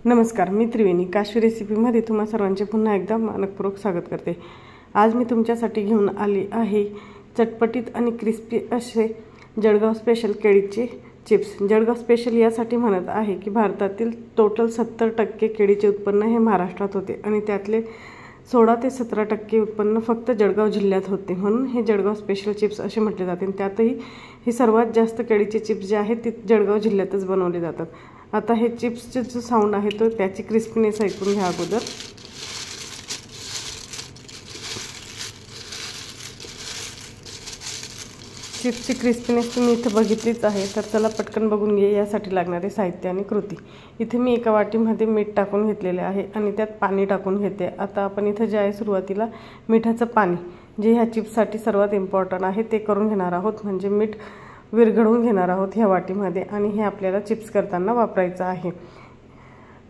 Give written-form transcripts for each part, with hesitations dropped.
नमस्कार, मी त्रिवेणी काशी रेसिपीमध्ये तुम्हा सर्वांचे पुन्हा एकदा मनपूर्वक स्वागत करते। आज मी तुमच्यासाठी घेऊन आली आहे चटपटीत आणि क्रिस्पी असे जळगाव स्पेशल केळीचे चिप्स। जळगाव स्पेशल यासाठी म्हणत आहे की भारतातील टोटल 70% केळीचे उत्पन्न हे महाराष्ट्रात होते आणि त्यातले 16 ते 17% उत्पन्न फक्त जळगाव जिल्ह्यात होते, म्हणून हे जळगाव स्पेशल चिप्स असे म्हटले जाते। त्यातही हे सर्वात जास्त केळीचे चिप्स जे आहेत ते जळगाव जिल्ह्यातच बनवले जातात। आता हे चिप्सचे जो साऊंड आहे तो त्याची क्रिस्पीनेस ऐकून घ्या अगोदर। चिप्सची क्रिस्पीनेस तुम्ही इथे बघितलीच आहे, तर चला पटकन बघून घे यासाठी लागणारे साहित्य आणि कृती। इथे मी एका वाटीमध्ये मीठ टाकून घेतलेले आहे आणि त्यात पाणी टाकून घेते। आता आपण इथे जे आहे सुरुवातीला मिठाचं पाणी जे ह्या चिप्ससाठी सर्वात इम्पॉर्टंट आहे ते करून घेणार आहोत, म्हणजे मीठ विरघळवून घेणार आहोत ह्या वाटीमध्ये आणि हे आपल्याला चिप्स करताना वापरायचं आहे।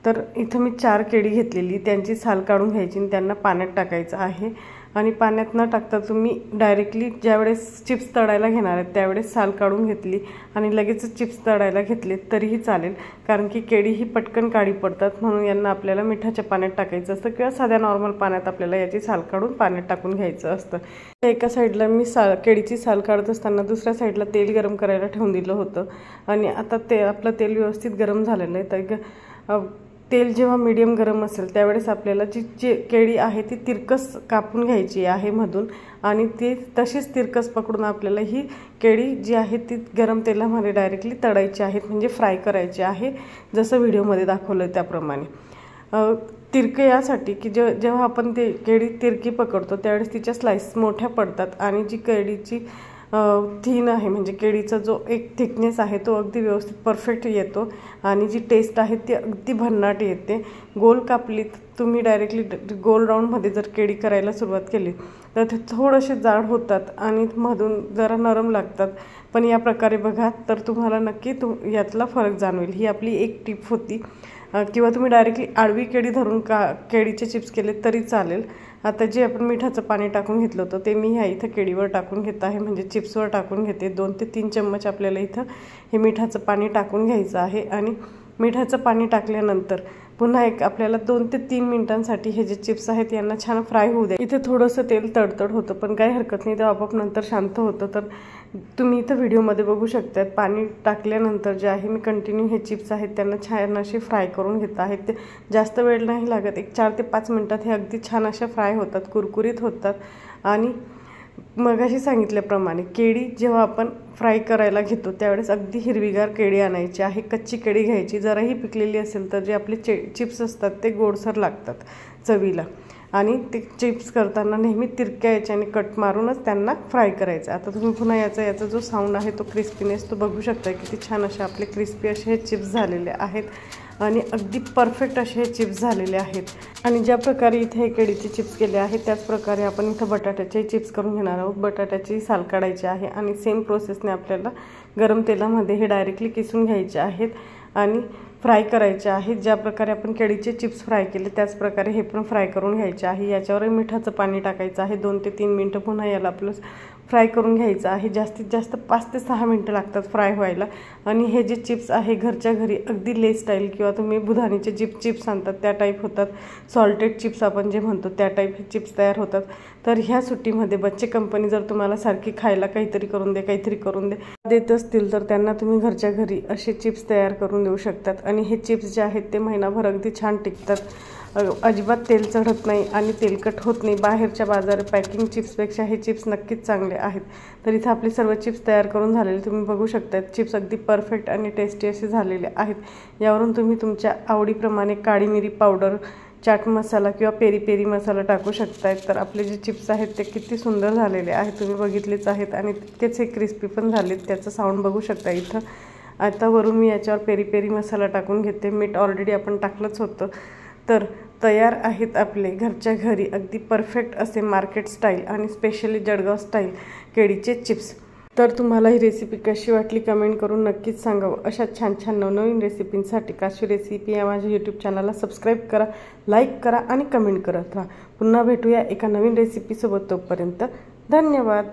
तर इथे मी 4 केळी घेतलेली, त्यांची साल काढून घ्यायची आणि त्यांना पाण्यात टाकायचं आहे। आणि पाण्यात न टाकता तुम्ही डायरेक्टली ज्यावेळेस चिप्स तळायला घेणार आहेत त्यावेळेस साल काढून घेतली आणि लगेच चिप्स तळायला घेतले तरीही चालेल, कारण की केळी ही पटकन काळी पडतात, म्हणून यांना आपल्याला मिठाच्या पाण्यात टाकायचं असतं किंवा साध्या नॉर्मल पाण्यात आपल्याला याची साल काढून पाण्यात टाकून घ्यायचं असतं। एका साईडला मी केळीची साल काढत असताना दुसऱ्या साईडला तेल गरम करायला ठेवून दिलं होतं आणि आता ते आपलं तेल व्यवस्थित गरम झालेलं आहे। तर तेल जेव्हा मीडियम गरम असेल त्यावेळेस आपल्याला जी केळी आहे ती तिरकस कापून घ्यायची आहे मधून आणि ती तशीच तिरकस पकडून आपल्याला ही केळी जी आहे ती गरम तेलामध्ये डायरेक्टली तळायची आहेत, म्हणजे फ्राय करायची आहे, जसं व्हिडिओमध्ये दाखवलं त्याप्रमाणे। तिरके यासाठी की जेव्हा आपण ते केळी तिरकी पकडतो त्यावेळेस तिच्या स्लाइस मोठ्या पडतात आणि जी केळीची थिन आहे म्हणजे केळीचा जो एक थिकनेस आहे तो अगदी व्यवस्थित परफेक्ट येतो आणि जी टेस्ट आहे ती अगदी भन्नाट येते। गोल कापली तुम्ही डायरेक्टली गोल राऊंडमध्ये जर केळी करायला सुरुवात केली तर ते थोडेसे जाड होतात आणि मधून जरा नरम लागतात, पण या प्रकारे बघा तर तुम्हाला नक्की यातला फरक जाणवेल। ही आपली एक टिप होती, किंवा तुम्ही डायरेक्टली आडवी केळी धरून केळीचे चिप्स केले तरी चालेल। आता जे आपण मिठाचं पाणी टाकून घेतलं होतं ते मी ह्या इथं केळीवर टाकून घेत आहे, म्हणजे चिप्सवर टाकून घेते। 2 ते 3 चम्मच आपल्याला इथं हे मिठाचं पाणी टाकून घ्यायचं आहे आणि मिठाचं पाणी टाकल्यानंतर पुन्हा एक आपल्याला 2 ते 3 मिनिटांसाठी हे जे चिप्स आहेत यांना छान फ्राय होऊ द्या। इथे थोडंसं तेल तडतड होतं पण काही हरकत नाही, ते आपोआप नंतर शांत होतं। तर तुम्ही इथं व्हिडिओमध्ये बघू शकता पाणी टाकल्यानंतर जे आहे मी कंटिन्यू हे चिप्स आहेत त्यांना छान असे फ्राय करून घेत आहेत। ते जास्त वेळ नाही लागत, एक 4 ते 5 मिनिटात हे अगदी छान अशा फ्राय होतात, कुरकुरीत होतात। आणि मगाशी सांगितल्याप्रमाणे केळी जेव्हा आपण फ्राय करायला घेतो त्यावेळेस अगदी हिरवीगार केळी आणायची आहे, कच्ची केळी घ्यायची। जराही पिकलेली असेल तर जे आपले चिप्स असतात ते गोडसर लागतात चवीला आणि ते चिप्स करताना नेहमी तिरक्या याच्याने कट मारूनच त्यांना फ्राय करायचं। आता तुम्ही पुन्हा याचा जो साऊंड आहे तो क्रिस्पीनेस तो बघू शकता, किती छान असे आपले क्रिस्पी असे हे चिप्स झालेले आहेत आणि अगदी परफेक्ट असे हे चिप्स झालेले आहेत। आणि ज्या प्रकारे इथे हे केळीचे चिप्स केले आहेत त्याच प्रकारे आपण इथं बटाट्याचे चिप्स करून घेणार आहोत। बटाट्याची साल काढायची आहे आणि सेम प्रोसेसने आपल्याला गरम तेलामध्ये हे डायरेक्टली किसून घ्यायचे आहेत आणि फ्राय करायचे आहेत। ज्या प्रकारे आपण केळीचे चिप्स फ्राय केले त्याच प्रकारे हे पण फ्राय करून घ्यायचे आहे। याच्यावर मिठाचं पाणी टाकायचं आहे, 2 ते 3 मिनिटं पुन्हा याला आपलं फ्राय करून घ्यायचं आहे। जास्तीत जास्त 5 ते 6 मिनिटं लागतात फ्राय व्हायला। आणि हे जे चिप्स आहे घरच्या घरी अगदी ले स्टाईल किंवा तुम्ही बुधानीचे चिप्स आणतात त्या टाईप होतात, सॉल्टेड चिप्स आपण जे म्हणतो त्या टाईप हे चिप्स तयार होतात। तर ह्या सुट्टीमध्ये बच्चे कंपनी जर तुम्हाला सारखी खायला काहीतरी करून दे देत असतील तर त्यांना तुम्ही घरच्या घरी असे चिप्स तयार करून देऊ शकतात। आणि हे चिप्स जे आहेत ते महिनाभर अगदी छान टिकतात, अजिबात तेल चढत नाही आणि तेलकट होत नाही। बाहेरच्या बाजार पॅकिंग चिप्सपेक्षा हे चिप्स नक्कीच चांगले आहेत। तर इथे आपले सर्व चिप्स तयार करून झालेले तुम्ही बघू शकता, चिप्स अगदी परफेक्ट आणि टेस्टी असे झालेले आहेत। यावरून तुम्ही तुमच्या आवडीप्रमाणे काळी मिरी पावडर, चाट मसाला किंवा पेरी पेरी मसाला टाकू शकताय। तर आपले जे चिप्स आहेत ते किती सुंदर झालेले आहेत, तुम्ही बघितलेच आहेत आणि तितकेच हे क्रिस्पी पण झालेत, त्याचं साऊंड बघू शकता इथं। आता वरून मी याच्यावर पेरी पेरी मसाला टाकून घेते, मीठ ऑलरेडी आपण टाकलंच होतं। तर तयार आहेत आपले घरच्या घरी अगदी परफेक्ट असे मार्केट स्टाईल आणि स्पेशली जळगाव स्टाईल केळीचे चिप्स। तर तुम्हाला ही रेसिपी कशी वाटली कमेंट करून नक्कीच सांगावं। अशा छान छान नवनवीन रेसिपींसाठी काशी रेसिपी या माझ्या यूट्यूब चॅनलला सबस्क्राईब करा, लाईक करा आणि कमेंट करत राहा। पुन्हा भेटूया एका नवीन रेसिपीसोबत, तोपर्यंत धन्यवाद।